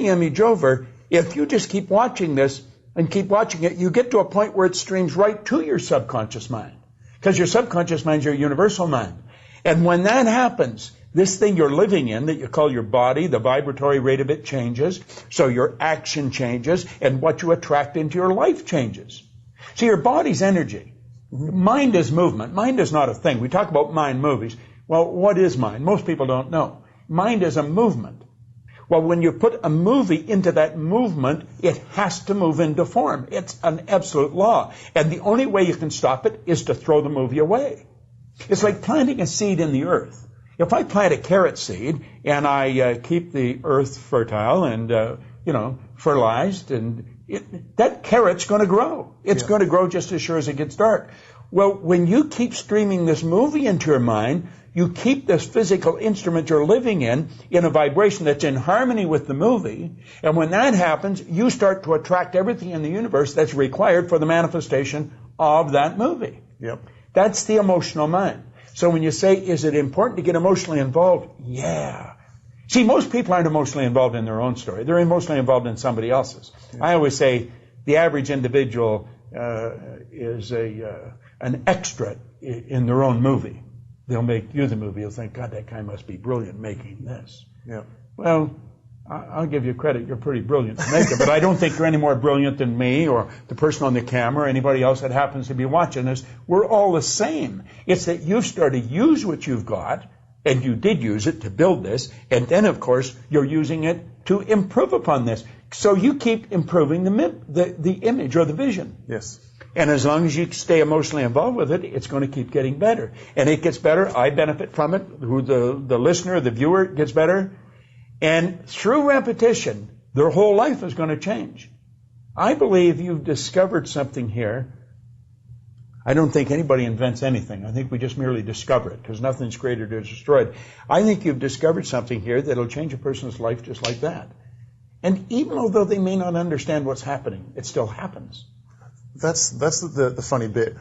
image over, if you just keep watching this and keep watching it, you get to a point where it streams right to your subconscious mind. Because your subconscious mind is your universal mind. And when that happens, this thing you're living in that you call your body, the vibratory rate of it changes, so your action changes, and what you attract into your life changes. See, your body's energy. Mind is movement. Mind is not a thing. We talk about mind movies. Well, what is mind? Most people don't know. Mind is a movement. Well, when you put a movie into that movement, it has to move into form. It's an absolute law. And the only way you can stop it is to throw the movie away. It's like planting a seed in the earth. If I plant a carrot seed and I keep the earth fertile and, fertilized, and that carrot's going to grow. It's going to grow just as sure as it gets dark. Well, when you keep streaming this movie into your mind, you keep this physical instrument you're living in a vibration that's in harmony with the movie. And when that happens, you start to attract everything in the universe that's required for the manifestation of that movie. Yep. That's the emotional mind. So when you say, is it important to get emotionally involved? Yeah. See, most people aren't emotionally involved in their own story. They're emotionally involved in somebody else's. Yeah. I always say the average individual is an extra in their own movie. They'll make you the movie. You'll think, God, that guy must be brilliant making this. Yeah. Well, I'll give you credit. You're pretty brilliant to make it, but I don't think you're any more brilliant than me or the person on the camera or anybody else that happens to be watching this. We're all the same. It's that you've started to use what you've got, and you did use it to build this, and then, of course, you're using it to improve upon this. So you keep improving the image or the vision. Yes. And as long as you stay emotionally involved with it, it's going to keep getting better. And it gets better. I benefit from it. Who the listener, the viewer gets better. And through repetition, their whole life is going to change. I believe you've discovered something here. I don't think anybody invents anything. I think we just merely discover it because nothing's created or destroyed. I think you've discovered something here that'll change a person's life just like that. And even although they may not understand what's happening, it still happens. That's the funny bit.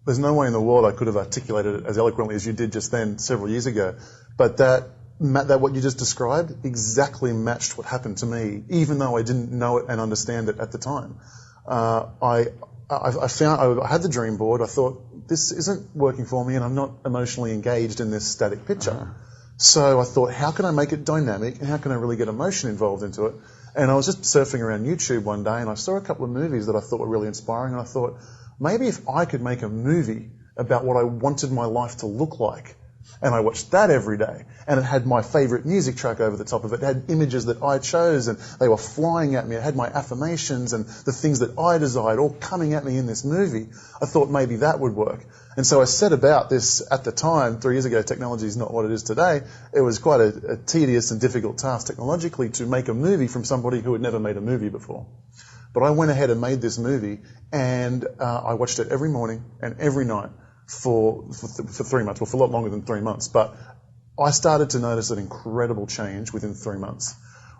There's no way in the world I could have articulated it as eloquently as you did just then several years ago. But that what you just described exactly matched what happened to me, even though I didn't know it and understand it at the time. I had the dream board. I thought, this isn't working for me and I'm not emotionally engaged in this static picture. So I thought, how can I make it dynamic and how can I really get emotion involved into it? And I was just surfing around YouTube one day and I saw a couple of movies that I thought were really inspiring, and I thought, maybe if I could make a movie about what I wanted my life to look like. And I watched that every day, and it had my favorite music track over the top of it. It had images that I chose, and they were flying at me. It had my affirmations and the things that I desired all coming at me in this movie. I thought maybe that would work. And so I set about this at the time. 3 years ago, technology is not what it is today. It was quite a tedious and difficult task technologically to make a movie from somebody who had never made a movie before. But I went ahead and made this movie, and I watched it every morning and every night for 3 months. Well, for a lot longer than 3 months. But I started to notice an incredible change within 3 months.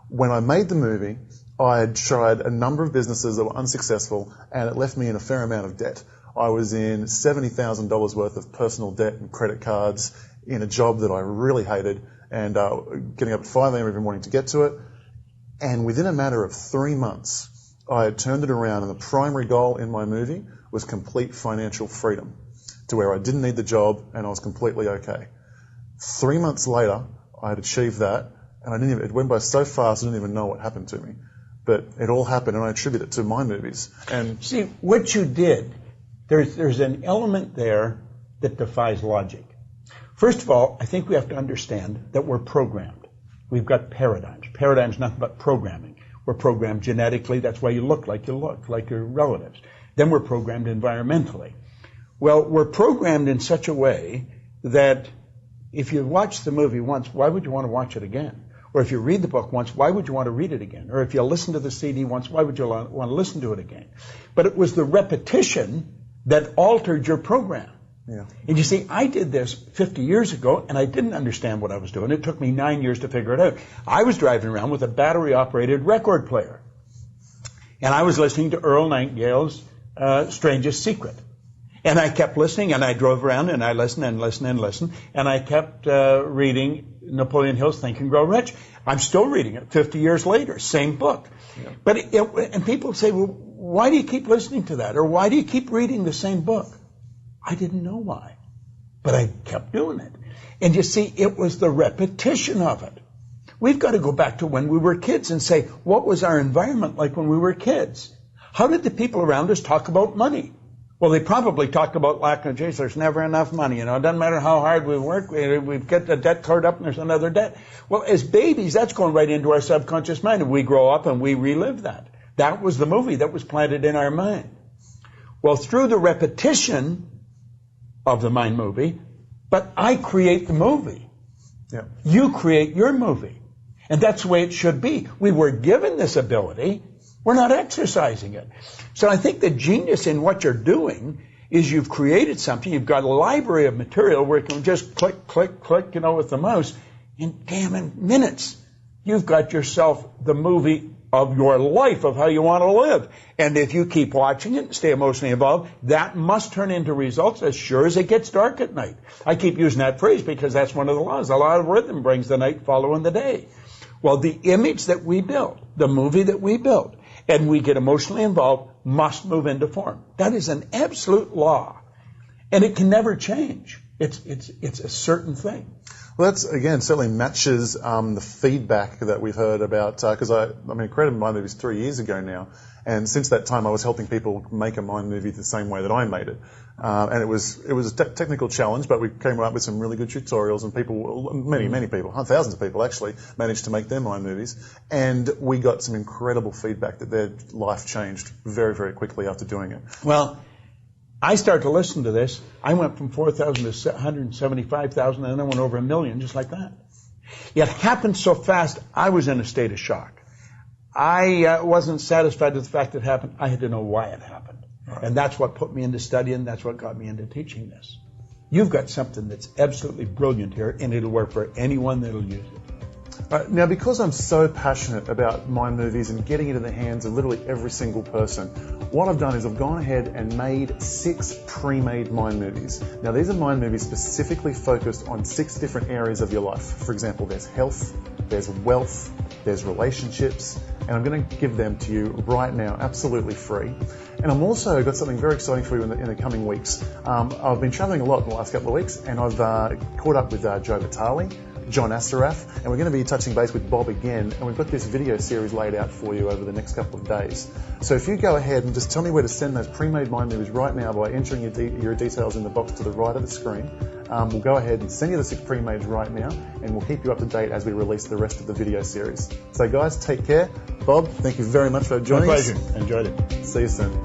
When I made the movie, I had tried a number of businesses that were unsuccessful, and it left me in a fair amount of debt. I was in $70,000 worth of personal debt and credit cards in a job that I really hated, and getting up at 5 a.m. every morning to get to it. And within a matter of 3 months, I had turned it around, and the primary goal in my movie was complete financial freedom, to where I didn't need the job and I was completely okay. 3 months later, I had achieved that, and it went by so fast I didn't even know what happened to me. But it all happened, and I attribute it to my movies. And see, what you did, there's an element there that defies logic. First of all, I think we have to understand that we're programmed. We've got paradigms. Paradigms nothing but programming. We're programmed genetically. That's why you look, like your relatives. Then we're programmed environmentally. Well, we're programmed in such a way that if you watch the movie once, why would you want to watch it again? Or if you read the book once, why would you want to read it again? Or if you listen to the CD once, why would you want to listen to it again? But it was the repetition that altered your program. Yeah. And you see, I did this 50 years ago, and I didn't understand what I was doing. It took me 9 years to figure it out. I was driving around with a battery-operated record player, and I was listening to Earl Nightingale's Strangest Secret. And I kept listening, and I drove around, and I listened and listened and listened, and I kept reading Napoleon Hill's Think and Grow Rich. I'm still reading it 50 years later, same book. Yeah. But and people say, well, why do you keep listening to that? Or why do you keep reading the same book? I didn't know why, but I kept doing it. And you see, it was the repetition of it. We've got to go back to when we were kids and say, what was our environment like when we were kids? How did the people around us talk about money? Well, they probably talked about lack of, geez, there's never enough money. You know, it doesn't matter how hard we work, we get the debt card up and there's another debt. Well, as babies, that's going right into our subconscious mind, and we grow up and we relive that. That was the movie that was planted in our mind. Well, through the repetition of the mind movie, but I create the movie. Yeah. You create your movie. And that's the way it should be. We were given this ability. We're not exercising it. So I think the genius in what you're doing is you've created something. You've got a library of material where you can just click, click, click, with the mouse. And damn, in minutes, you've got yourself the movie of your life, of how you want to live. And if you keep watching it and stay emotionally involved, that must turn into results as sure as it gets dark at night. I keep using that phrase because that's one of the laws. The law of rhythm brings the night following the day. Well, the image that we build, the movie that we build, and we get emotionally involved, must move into form. That is an absolute law. And it can never change. It's a certain thing. Well, that's, again, certainly matches the feedback that we've heard about, because I created Mind Movies 3 years ago now, and since that time I was helping people make a mind movie the same way that I made it. And it was a technical challenge, but we came up with some really good tutorials, and people, many people, thousands of people actually, managed to make their mind movies, and we got some incredible feedback that their life changed very, very quickly after doing it. Well, I started to listen to this. I went from 4,000 to 175,000, and then I went over 1 million, just like that. It happened so fast, I was in a state of shock. I wasn't satisfied with the fact that it happened. I had to know why it happened. Right. And that's what put me into studying. That's what got me into teaching this. You've got something that's absolutely brilliant here, and it'll work for anyone that'll use it. Now, because I'm so passionate about mind movies and getting it in the hands of literally every single person, what I've done is I've gone ahead and made 6 pre-made mind movies. Now, these are mind movies specifically focused on 6 different areas of your life. For example, there's health, there's wealth, there's relationships, and I'm going to give them to you right now, absolutely free. And I'm also got something very exciting for you in the coming weeks. I've been traveling a lot in the last couple of weeks, and I've caught up with Joe Vitale, John Assaraf, and we're going to be touching base with Bob again, and we've got this video series laid out for you over the next couple of days. So if you go ahead and just tell me where to send those pre-made mind movies right now by entering your details in the box to the right of the screen, we'll go ahead and send you the 6 pre-mades right now, and we'll keep you up to date as we release the rest of the video series. So guys, take care. Bob, thank you very much for joining us. My pleasure. Enjoyed it. See you soon.